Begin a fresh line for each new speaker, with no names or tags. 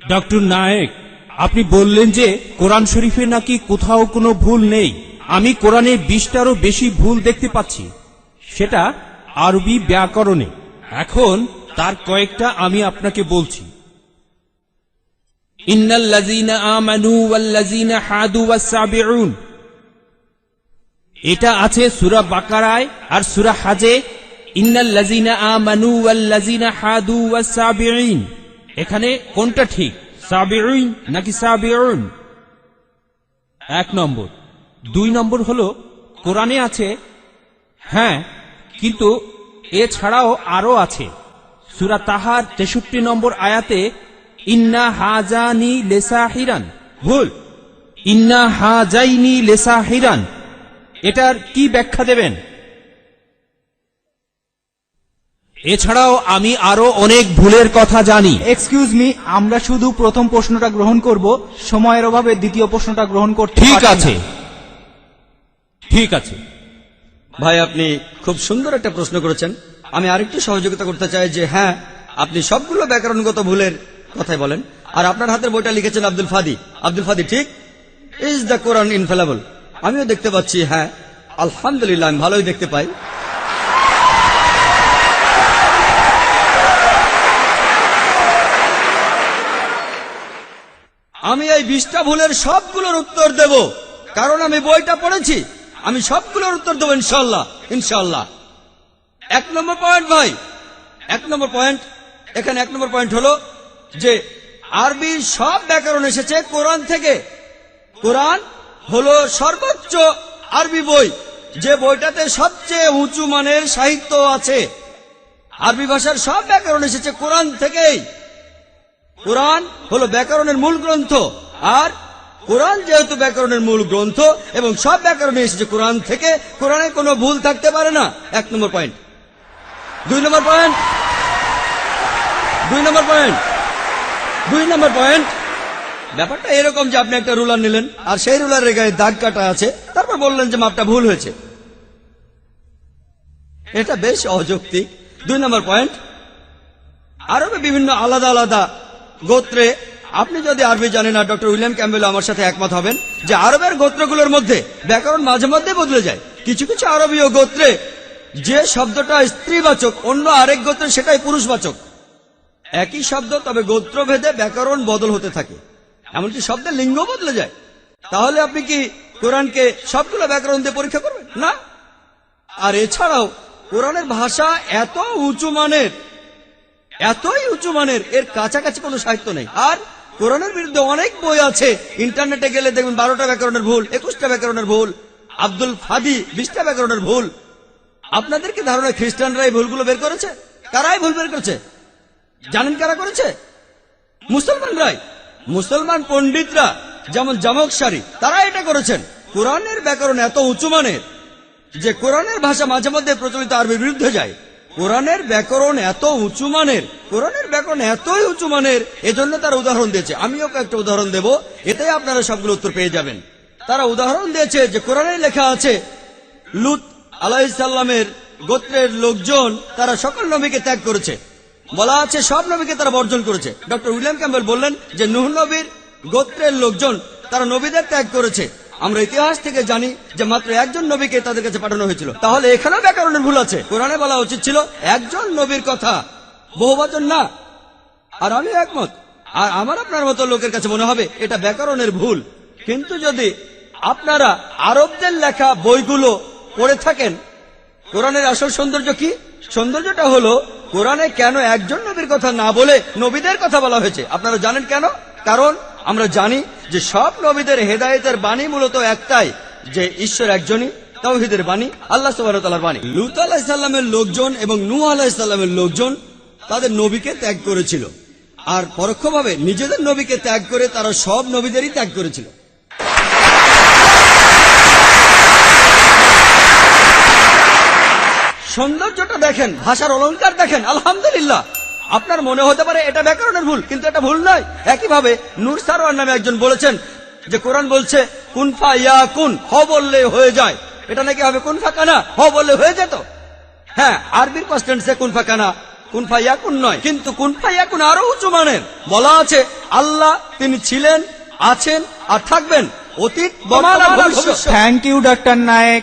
Doctor Naik, আপনি বললেন যে কোরআন শরীফে নাকি কোথাও কোনো ভুল নেই। আমি কোরআনে 20টারও বেশি ভুল দেখতে পাচ্ছি, সেটা আরবি ব্যাকরণে। এখন তার কয়েকটা আমি আপনাকে বলছি। ইন্নাল্লাযীনা আমানু ওয়াল্লাযীনা হাদু ওয়াস-সাবিউন, এটা আছে সূরা বাকারায় আর সূরা হাজে। ইন্নাল্লাযীনা আমানু ওয়াল্লাযীনা হাদু ওয়াস-সাবিউন, এখানে কোনটা ঠিক, সাবিউন নাকি সাবিউন? 1 নম্বর। 2 নম্বর হলো কোরআনে আছে, হ্যাঁ, কিন্তু এছাড়াও আরো আছে। সূরা তাহার 63 নম্বর আয়াতে ইন্না হাজানি লিসাহিরান, ভুল, ইন্না হাজাইনি লিসাহিরান, এটার কি ব্যাখ্যা দেবেন? এছাড়াও আমি আরো অনেক ভুলের কথা জানি।
এক্সকিউজ মি, আমরা শুধু প্রথম প্রশ্নটা গ্রহণ করব, সময়ের অভাবে দ্বিতীয় প্রশ্নটা গ্রহণ করতে
ঠিক
পারছি না।
আছে, ঠিক আছে।
ভাই, আপনি খুব সুন্দর একটা প্রশ্ন করেছেন। আমি আরেকটু সহযোগিতা করতে চাই যে হ্যাঁ, আপনি সবগুলো ব্যাকরণগত ভুলের কথাই বলেন। আর আপনার হাতের বইটা লিখেছেন আব্দুল ফাদি। আব্দুল ফাদি ঠিক, ইজ দ্য কোরআন ইনফেলেবল। আমিও দেখতে পাচ্ছি, হ্যাঁ আলহামদুলিল্লাহ, আমি ভালোই দেখতে পাই। আমি এই 20টা ভুলের সবগুলোর উত্তর দেব, কারণ আমি বইটা পড়েছি। আমি সবগুলোর উত্তর দেবো ইনশাল্লাহ, ইনশাল্লাহ। 1 নম্বর পয়েন্ট ভাই, 1 নম্বর পয়েন্ট, এখানে 1 নম্বর পয়েন্ট হলো যে আরবির সব ব্যাকরণ এসেছে কোরআন থেকে। কোরআন হলো সর্বোচ্চ আরবি বই, যে বইটাতে সবচেয়ে উঁচু মানের সাহিত্য আছে। আরবি ভাষার সব ব্যাকরণ এসেছে কোরআন থেকেই। কোরআন হলো ব্যাকরণের মূল গ্রন্থ, আর কোরআন যেহেতু ব্যাকরণের মূল গ্রন্থ এবং সব ব্যাকরণে এসেছে কোরআন থেকে, কোরআনে কোনো ভুল থাকতে পারে না। 1 নম্বর পয়েন্ট। 2 নম্বর পয়েন্ট, 2 নম্বর পয়েন্ট, 2 নম্বর পয়েন্ট। ব্যাপারটা এরকম যে আপনি একটা রুলার নিলেন আর সেই রুলারের গায়ে দাগ কাটা আছে, তারপর বললেন যে মাপটা ভুল হয়েছে। এটা বেশ অযৌক্তিক। 2 নম্বর পয়েন্ট, আরবে বিভিন্ন আলাদা আলাদা গোত্রে, আপনি যদি আরবি জানেন, আর ডক্টর উইলিয়াম ক্যাম্বেল আমার সাথে একমত হবেন যে আরবের গোত্রগুলোর মধ্যে ব্যাকরণ মাঝে মধ্যে বদলে যায়। কিছু কিছু আরবীয় গোত্রে যে শব্দটা স্ত্রীবাচক, অন্য আরেক গোত্রে সেটাই পুরুষবাচক। একই শব্দ, তবে গোত্রভেদে ব্যাকরণ বদল হতে থাকে, এমনকি শব্দের লিঙ্গ বদলে যায়। তাহলে আপনি কি কোরআনকে সবগুলো ব্যাকরণ দিয়ে পরীক্ষা করবেন? না। আর এছাড়াও কোরআনের ভাষা এত উঁচু মানের, এতই উঁচু মানের, এর কাছাকাছি কোনো সাহিত্য নেই। আর কোরআনের বিরুদ্ধে অনেক বই আছে, ইন্টারনেটে গেলে দেখবেন 12টা ব্যাকরণের ভুল, 21টা ব্যাকরণের ভুল, আব্দুল ফাদি 20টা ব্যাকরণের ভুল। আপনাদের কি ধারণা খ্রিস্টানরা এই ভুলগুলো বের করেছে? কারাই ভুল বের করেছে? জানেন কারা করেছে? মুসলমানরাই। মুসলমান পণ্ডিতরা, যেমন জামকশারি, তারা এটা করেছেন। কোরআনের ব্যাকরণ এত উঁচু মানের যে কোরআনের ভাষা মাঝে মধ্যে প্রচলিত আরবির বিরুদ্ধে যায়। কোরআনের ব্যাকরণ এত উঁচু মানের, কোরআনের ব্যাকরণ এতই উঁচু মানের, এজন্য তারা উদাহরণ দিয়েছে। আমিও কয়েকটা উদাহরণ দেব, এতে আপনারা সবগুলো উত্তর পেয়ে যাবেন। তারা উদাহরণ দিয়েছে যে কোরআনে লেখা আছে লূত আলাইহিস সালামের গোত্রের লোকজন, তারা সকল নবীকে ত্যাগ করেছে। বলা আছে সব নবীকে তারা বর্জন করেছে। ডক্টর উইলিয়াম ক্যাম্বেল বললেন যে নূহ নবীর গোত্রের লোকজন, তারা নবীদের ত্যাগ করেছে। আমরা ইতিহাস থেকে জানি যে মাত্র একজন নবীকে তাদের কাছে পাঠানো হয়েছিল। তাহলে এখানেও ব্যাকরণের ভুল আছে। কোরআনে বলা উচিত ছিল একজন নবীর কথা, বহুবচন না। আর আমি একমত, আর আমার আপনার মতো লোকের কাছে মনে হবে এটা ব্যাকরণের ভুল। কিন্তু যদি আপনারা আরবদের লেখা বইগুলো পড়ে থাকেন, কোরআনের আসল সৌন্দর্য কি? সৌন্দর্যটা হলো কোরআনে কেন একজন নবীর কথা না বলে নবীদের কথা বলা হয়েছে। আপনারা জানেন কেন? কারণ আমরা জানি যে সব নবীদের হেদায়েতের বাণী মূলত একটাই, যে ঈশ্বর একজনই, তাওহীদের বাণী, আল্লাহ সুবহানাহু ওয়া তাআলার বাণী। লূত আলাইহিস সালামের লোকজন এবং নূহ আলাইহিস সালামের লোকজন তাদের নবীকে ত্যাগ করেছিল, আর পরোক্ষভাবে নিজেদের নবীকে ত্যাগ করে তারা সব নবীদেরই ত্যাগ করেছিল। সৌন্দর্যটা দেখেন, ভাষার অলংকার দেখেন, আলহামদুলিল্লাহ। আপনার মনে হতে পারে এটা ব্যাকরণের ভুল, কিন্তু এটা ভুল নয়। একইভাবে নূর সারওয়ার নামে একজন বলেছেন যে কোরআন বলছে কুন ফা ইয়াকুন, হ বললে হয়ে যায়। এটা নাকি হবে কুন ফা কানা, হ বললে হয়ে যেত। হ্যাঁ, আরবির পাস্ট টেন্সে কুন ফা কানা কুন ফায়াকুন নয়, কিন্তু কুন ফায়াকুন আরো উঁচু মানের। বলা আছে আল্লাহ তিনি ছিলেন, আছেন আর থাকবেন, অতীত, বর্তমান আর ভবিষ্যৎ।
Thank you doctor Naik.